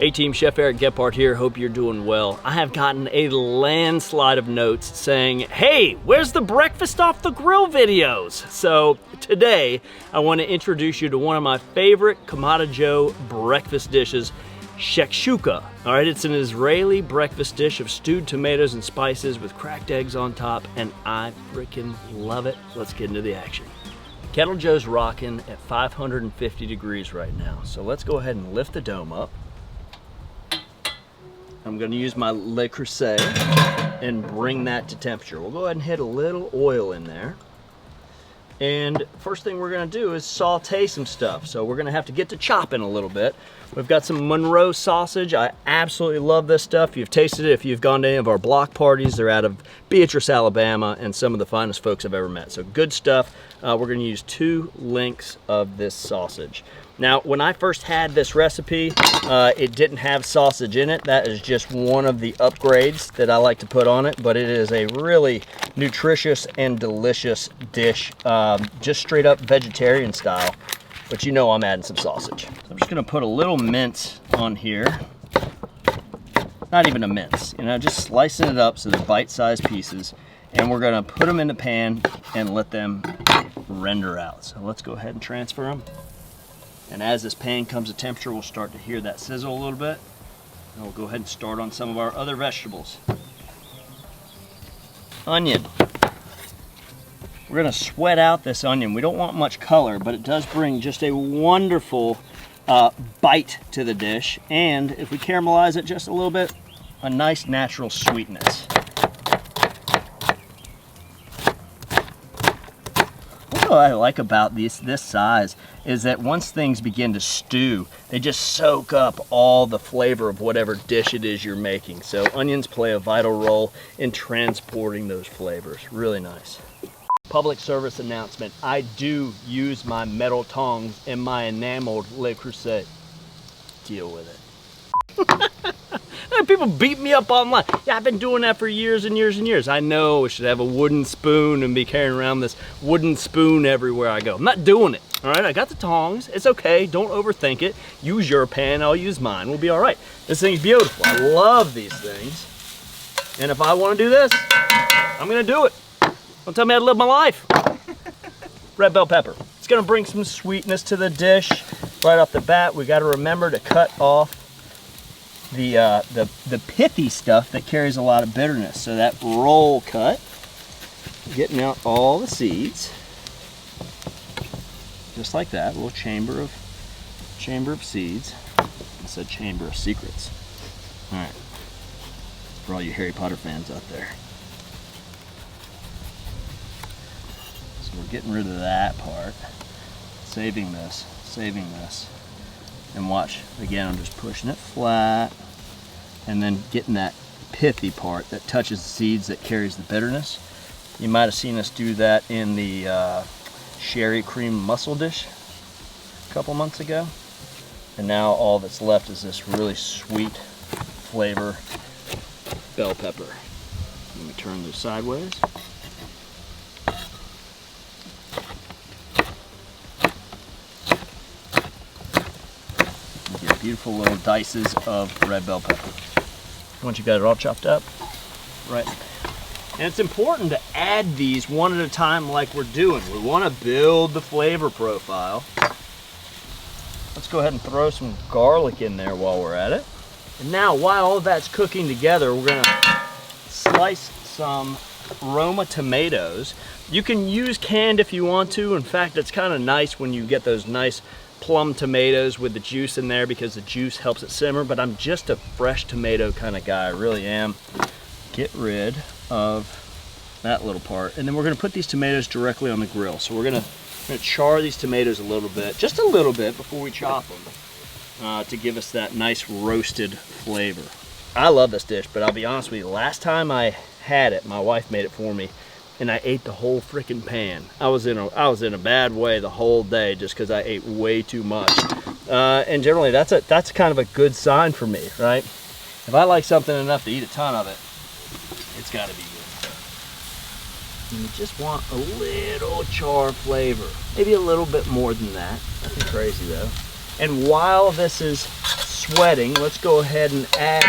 Hey team, Chef Eric Gephardt here, hope you're doing well. I have gotten a landslide of notes saying, hey, where's the breakfast off the grill videos? So today, I want to introduce you to one of my favorite Kamado Joe breakfast dishes, Shakshuka. All right, it's an Israeli breakfast dish of stewed tomatoes and spices with cracked eggs on top, and I freaking love it. Let's get into the action. Kettle Joe's rocking at 550 degrees right now. So let's go ahead and lift the dome up. I'm gonna use my Le Creuset and bring that to temperature. We'll go ahead and hit a little oil in there. And first thing we're gonna do is saute some stuff. So we're gonna have to get to chopping a little bit. We've got some Monroe sausage. I absolutely love this stuff. You've tasted it if you've gone to any of our block parties. They're out of Beatrice, Alabama, and some of the finest folks I've ever met. So good stuff. We're gonna use 2 links of this sausage. Now, when I first had this recipe, it didn't have sausage in it. That is just one of the upgrades that I like to put on it, but it is a really nutritious and delicious dish, just straight up vegetarian style, but you know I'm adding some sausage. So I'm just gonna put a little mince on here. Not even a mince, you know, just slicing it up so they're bite-sized pieces, and we're gonna put them in the pan and let them render out. So let's go ahead and transfer them. And as this pan comes to temperature, we'll start to hear that sizzle a little bit. And we'll go ahead and start on some of our other vegetables. Onion. We're gonna sweat out this onion. We don't want much color, but it does bring just a wonderful bite to the dish. And if we caramelize it just a little bit, a nice natural sweetness. What I like about this size is that once things begin to stew, they just soak up all the flavor of whatever dish it is you're making. So onions play a vital role in transporting those flavors. Really nice. Public service announcement. I do use my metal tongs and my enameled Le Creuset. Deal with it. People beat me up online. Yeah, I've been doing that for years and years and years. I know I should have a wooden spoon and be carrying around this wooden spoon everywhere I go. I'm not doing it, all right? I got the tongs. It's okay. Don't overthink it. Use your pan. I'll use mine. We'll be all right. This thing's beautiful. I love these things. And if I want to do this, I'm going to do it. Don't tell me how to live my life. Red bell pepper. It's going to bring some sweetness to the dish right off the bat. We got to remember to cut off the pithy stuff that carries a lot of bitterness. So that roll cut, getting out all the seeds, just like that. A little chamber of seeds. I said chamber of secrets. All right, for all you Harry Potter fans out there. So we're getting rid of that part, saving this, and watch. Again, I'm just pushing it flat, and then getting that pithy part that touches the seeds that carries the bitterness. You might have seen us do that in the sherry cream mussel dish a couple months ago. And now all that's left is this really sweet flavor bell pepper. Let me turn this sideways. Get beautiful little dices of red bell pepper. Once you got it all chopped up, right. And it's important to add these one at a time like we're doing. We want to build the flavor profile. Let's go ahead and throw some garlic in there while we're at it. And now, while all of that's cooking together, we're gonna slice some Roma tomatoes. You can use canned if you want to. In fact, it's kind of nice when you get those nice plum tomatoes with the juice in there because the juice helps it simmer, but I'm just a fresh tomato kind of guy, I really am. Get rid of that little part, and then we're gonna put these tomatoes directly on the grill. So we're gonna char these tomatoes a little bit, just a little bit before we chop them, to give us that nice roasted flavor. I love this dish, but I'll be honest with you, last time I had it, my wife made it for me, and I ate the whole freaking pan. I was in a bad way the whole day just because I ate way too much. And generally, that's kind of a good sign for me, right? If I like something enough to eat a ton of it, it's got to be good. And you just want a little char flavor, maybe a little bit more than that. Nothing crazy though. And while this is sweating, let's go ahead and add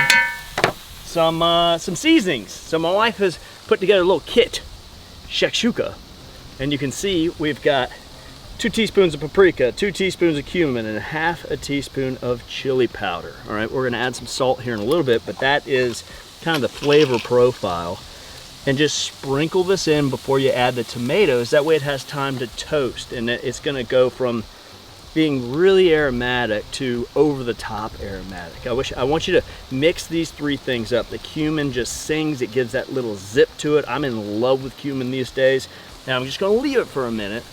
some seasonings. So my wife has put together a little kit, Shakshuka, and you can see we've got 2 teaspoons of paprika, 2 teaspoons of cumin, and 1/2 teaspoon of chili powder. All right, we're gonna add some salt here in a little bit, but that is kind of the flavor profile. And just sprinkle this in before you add the tomatoes. That way it has time to toast, and it's gonna go from being really aromatic to over the top aromatic. I want you to mix these 3 things up. The cumin just sings, it gives that little zip to it. I'm in love with cumin these days. Now I'm just gonna leave it for a minute.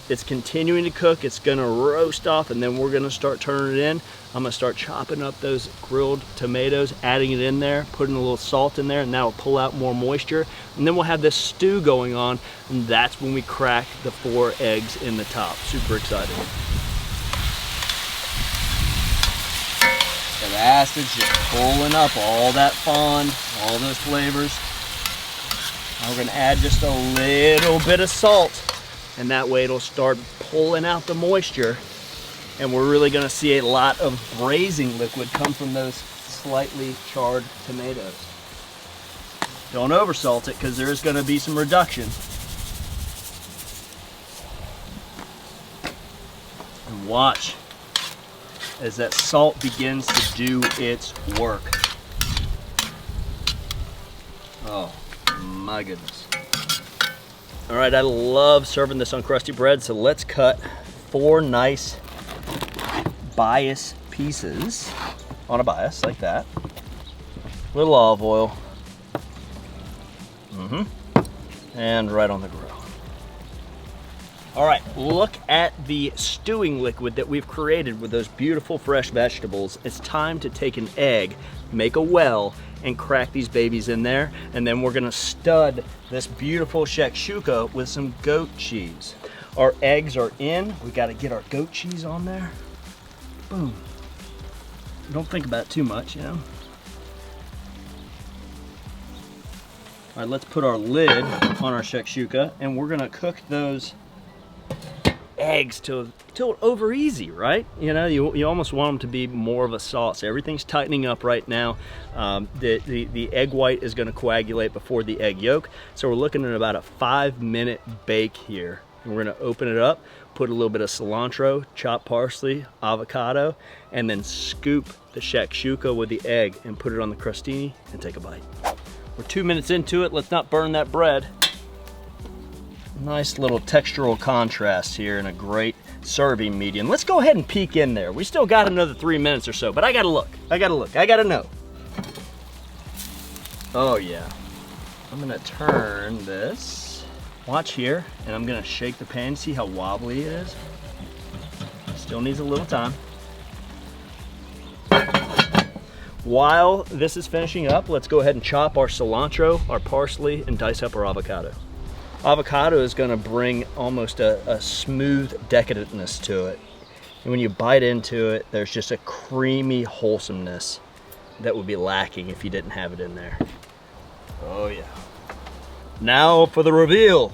It's continuing to cook, it's gonna roast off, and then we're gonna start turning it in. I'm gonna start chopping up those grilled tomatoes, adding it in there, putting a little salt in there, and that'll pull out more moisture. And then we'll have this stew going on, and that's when we crack the 4 eggs in the top. Super excited. So the acid's just pulling up all that fond, all those flavors. Now we're gonna add just a little bit of salt, and that way it'll start pulling out the moisture, and we're really gonna see a lot of braising liquid come from those slightly charred tomatoes. Don't oversalt it, because there is gonna be some reduction. And watch as that salt begins to do its work. Oh my goodness. All right, I love serving this on crusty bread, so let's cut 4 nice bias pieces on a bias like that. Little olive oil. And right on the grill. All right, look at the stewing liquid that we've created with those beautiful fresh vegetables. It's time to take an egg, make a well, and crack these babies in there. And then we're gonna stud this beautiful shakshuka with some goat cheese. Our eggs are in. We gotta get our goat cheese on there. Boom. Don't think about it too much, you know? All right, let's put our lid on our shakshuka, and we're gonna cook those eggs till over easy, right? You know, you almost want them to be more of a sauce. Everything's tightening up right now. The egg white is gonna coagulate before the egg yolk, so we're looking at about a 5-minute bake here. And we're gonna open it up, put a little bit of cilantro, chopped parsley, avocado, and then scoop the shakshuka with the egg and put it on the crostini and take a bite. We're 2 minutes into it. Let's not burn that bread. Nice little textural contrast here and a great serving medium. Let's go ahead and peek in there. We still got another 3 minutes or so, but I gotta look. I gotta know. Oh yeah. I'm gonna turn this. Watch here, and I'm gonna shake the pan. See how wobbly it is? Still needs a little time. While this is finishing up, let's go ahead and chop our cilantro, our parsley, and dice up our avocado. Avocado is gonna bring almost a smooth decadentness to it. And when you bite into it, there's just a creamy wholesomeness that would be lacking if you didn't have it in there. Oh yeah. Now for the reveal.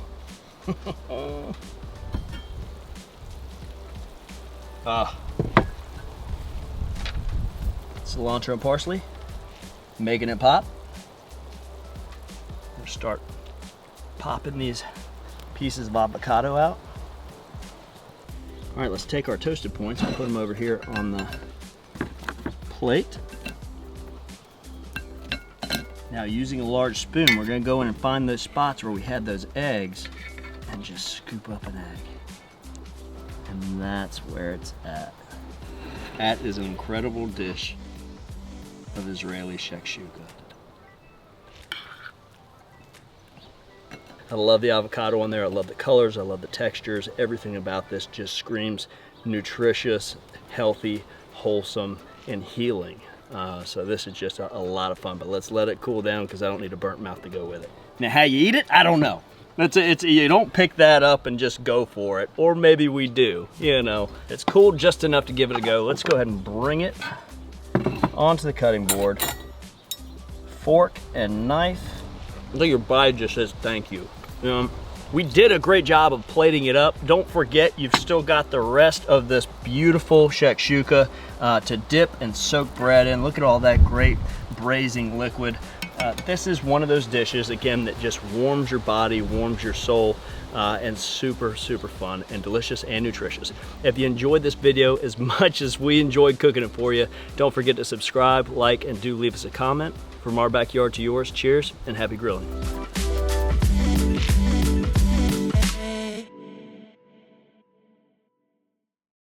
Cilantro and parsley, making it pop. We'll start popping these pieces of avocado out. All right, let's take our toasted points and put them over here on the plate. Now, using a large spoon, we're gonna go in and find those spots where we had those eggs and just scoop up an egg. And that's where it's at. That is an incredible dish of Israeli shakshuka. I love the avocado on there. I love the colors. I love the textures. Everything about this just screams nutritious, healthy, wholesome, and healing. So this is just a lot of fun, but let's let it cool down because I don't need a burnt mouth to go with it. Now, how you eat it, I don't know. You don't pick that up and just go for it, or maybe we do, you know. It's cool just enough to give it a go. Let's go ahead and bring it onto the cutting board. Fork and knife. Until your bite just says thank you. You know, We did a great job of plating it up. Don't forget, you've still got the rest of this beautiful shakshuka to dip and soak bread in. Look at all that great braising liquid. This is one of those dishes, again, that just warms your body, warms your soul, and super, super fun and delicious and nutritious. If you enjoyed this video as much as we enjoyed cooking it for you, don't forget to subscribe, like, and do leave us a comment. From our backyard to yours, cheers and happy grilling.